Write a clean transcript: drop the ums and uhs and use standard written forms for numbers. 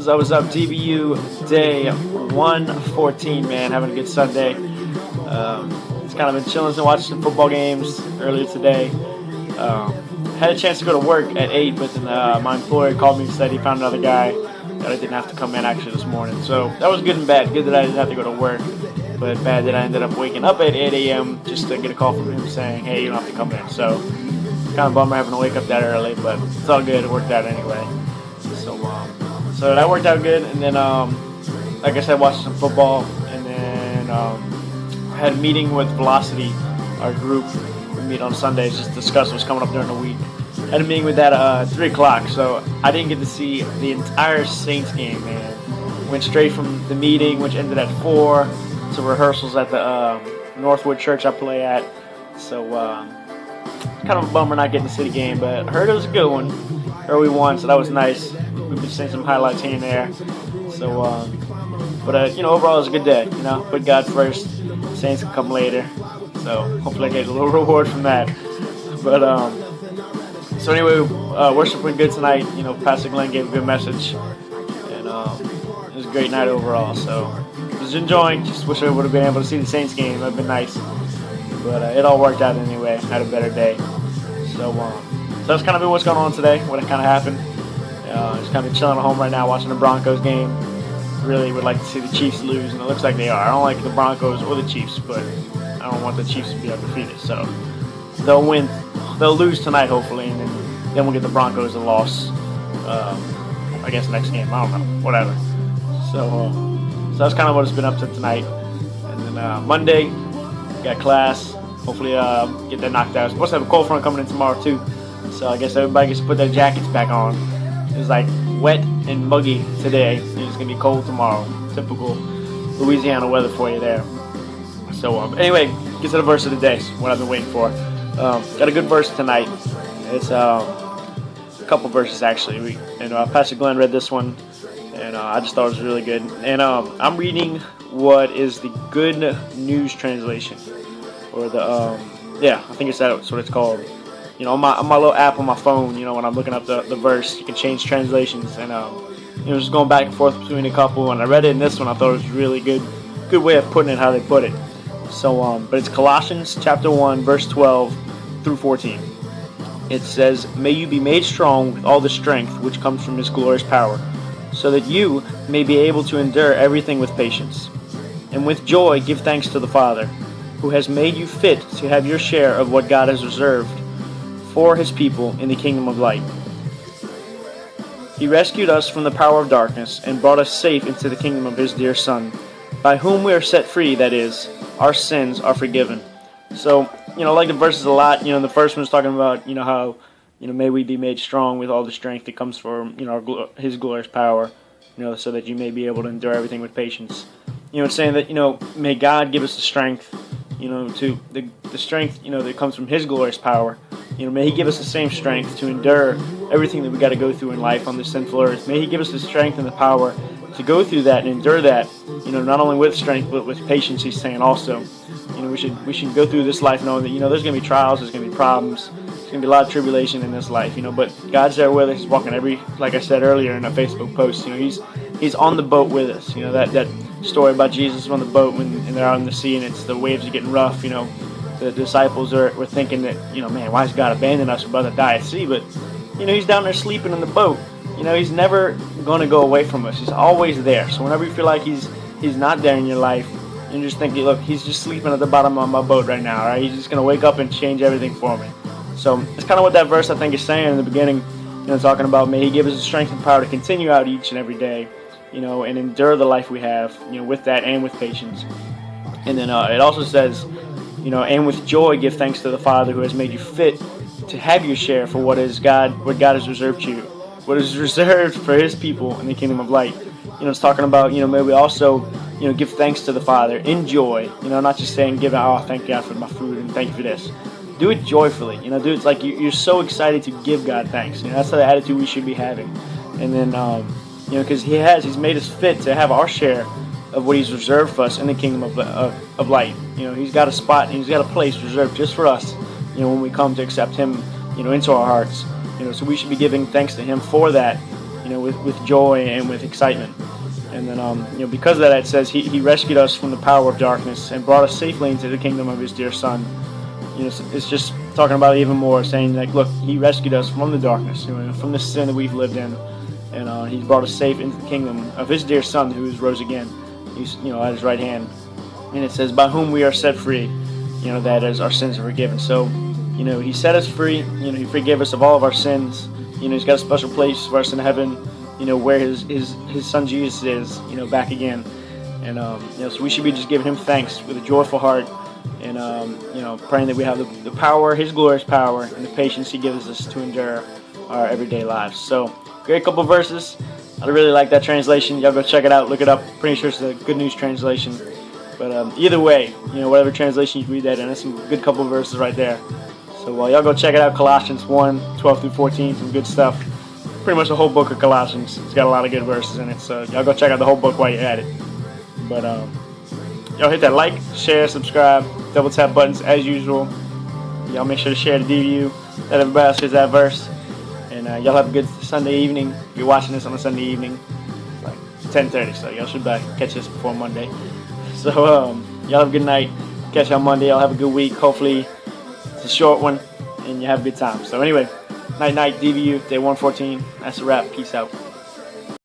What's up, what's up? DVU day 114, man. Having a good Sunday. Just kind of been chilling and watching some football games earlier today. Had a chance to go to work at 8, but then my employer called me and said he found another guy that I didn't have to come in actually this morning. So that was good and bad. Good that I didn't have to go to work, but bad that I ended up waking up at 8 a.m. just to get a call from him saying, hey, you don't have to come in. So kind of bummer having to wake up that early, but it's all good. It worked out anyway. So that worked out good, and then like I said, watched some football, and then I had a meeting with Velocity, our group. We meet on Sundays just to discuss what's coming up during the week. Had a meeting with that at 3 o'clock, so I didn't get to see the entire Saints game, man. Went straight from the meeting, which ended at 4, to rehearsals at the Northwood church I play at. So kind of a bummer not getting to see the game, but I heard it was a good one. Heard we won, so that was nice. We've been seeing some highlights here and there. So, but overall it was a good day. Put God first. Saints can come later. So hopefully I get a little reward from that. But so anyway, worship went good tonight. Pastor Glenn gave a good message, and it was a great night overall. So was enjoying. Just wish I would have been able to see the Saints game. That'd been nice. But it all worked out anyway. Had a better day. So that's kind of been what's going on today. What kind of happened. Just kind of chilling at home right now, watching the Broncos game. Really would like to see the Chiefs lose, and it looks like they are. I don't like the Broncos or the Chiefs, but I don't want the Chiefs to be undefeated. So they'll win. They'll lose tonight, hopefully, and then we'll get the Broncos a loss. I guess next game. I don't know. Whatever. So that's kind of what it's been up to tonight. And then Monday, got class. Hopefully get that knocked out. Supposed to have a cold front coming in tomorrow too. So I guess everybody gets to put their jackets back on. It's like wet and muggy today. It's going to be cold tomorrow. Typical Louisiana weather for you there. So anyway, get to the verse of the day. What I've been waiting for. Got a good verse tonight. It's a couple verses actually. Pastor Glenn read this one, and I just thought it was really good. And I'm reading what is the Good News translation, or the I think that's what it's called. On my little app on my phone, when I'm looking up the verse, you can change translations, and just going back and forth between a couple. And I read it in this one, I thought it was really good way of putting it how they put it. So, but it's Colossians chapter 1, verse 12 through 14. It says, "May you be made strong with all the strength which comes from His glorious power, so that you may be able to endure everything with patience. And with joy give thanks to the Father, who has made you fit to have your share of what God has reserved for His people in the kingdom of light. He rescued us from the power of darkness and brought us safe into the kingdom of His dear Son, by whom we are set free, that is, our sins are forgiven." So, like the verses a lot, the first one's talking about, how, may we be made strong with all the strength that comes from, His glorious power, so that you may be able to endure everything with patience. It's saying that, may God give us the strength, to the strength, that comes from His glorious power. May He give us the same strength to endure everything that we got to go through in life on this sinful earth. May He give us the strength and the power to go through that and endure that, not only with strength, but with patience, He's saying also. We should go through this life knowing that, there's going to be trials, there's going to be problems, there's going to be a lot of tribulation in this life, but God's there with us. He's walking like I said earlier in a Facebook post, He's on the boat with us. That story about Jesus on the boat when they're out in the sea and the waves are getting rough, the disciples were thinking that, man, why has God abandoned us? We're about to die at sea. But, He's down there sleeping in the boat. He's never going to go away from us. He's always there. So whenever you feel like He's not there in your life, you just think, look, He's just sleeping at the bottom of my boat right now. Right? He's just going to wake up and change everything for me. So it's kind of what that verse, I think, is saying in the beginning, talking about may He give us the strength and power to continue out each and every day, and endure the life we have, with that and with patience. And then it also says, and with joy give thanks to the Father who has made you fit to have your share for what God has reserved you, what is reserved for His people in the kingdom of light. It's talking about, may we also, give thanks to the Father in joy, not just saying, thank God for my food and thank you for this. Do it joyfully, do it like you're so excited to give God thanks. That's the attitude we should be having. And then, because He's made us fit to have our share of what He's reserved for us in the kingdom of light. He's got a spot and He's got a place reserved just for us, when we come to accept Him, into our hearts. So we should be giving thanks to Him for that, with joy and with excitement. And then, because of that, it says he rescued us from the power of darkness and brought us safely into the kingdom of his dear Son. It's just talking about it even more, saying like, look, he rescued us from the darkness, from the sin that we've lived in, and he brought us safe into the kingdom of his dear Son, who is rose again. He's at his right hand, and it says, by whom we are set free. That is, our sins are forgiven. So, he set us free. He forgave us of all of our sins. He's got a special place for us in heaven. Where his Son Jesus is. Back again, and so we should be just giving him thanks with a joyful heart. And praying that we have the power, his glorious power, and the patience he gives us to endure our everyday lives. So, great couple verses. I really like that translation. Y'all go check it out, look it up. Pretty sure it's a Good News translation. But either way, whatever translation you read that in, that's some good couple verses right there. So y'all go check it out. Colossians 1:12-14, some good stuff. Pretty much the whole book of Colossians. It's got a lot of good verses in it. So y'all go check out the whole book while you're at it. But y'all hit that like, share, subscribe, double tap buttons as usual. Y'all make sure to share the DVU. Let everybody else hear that verse. And y'all have a good Sunday evening. If you're watching this on a Sunday evening, it's like 10:30, so y'all should catch this before Monday. So y'all have a good night. Catch y'all Monday. Y'all have a good week. Hopefully it's a short one and you have a good time. So anyway, night, DVU, day 114. That's a wrap. Peace out.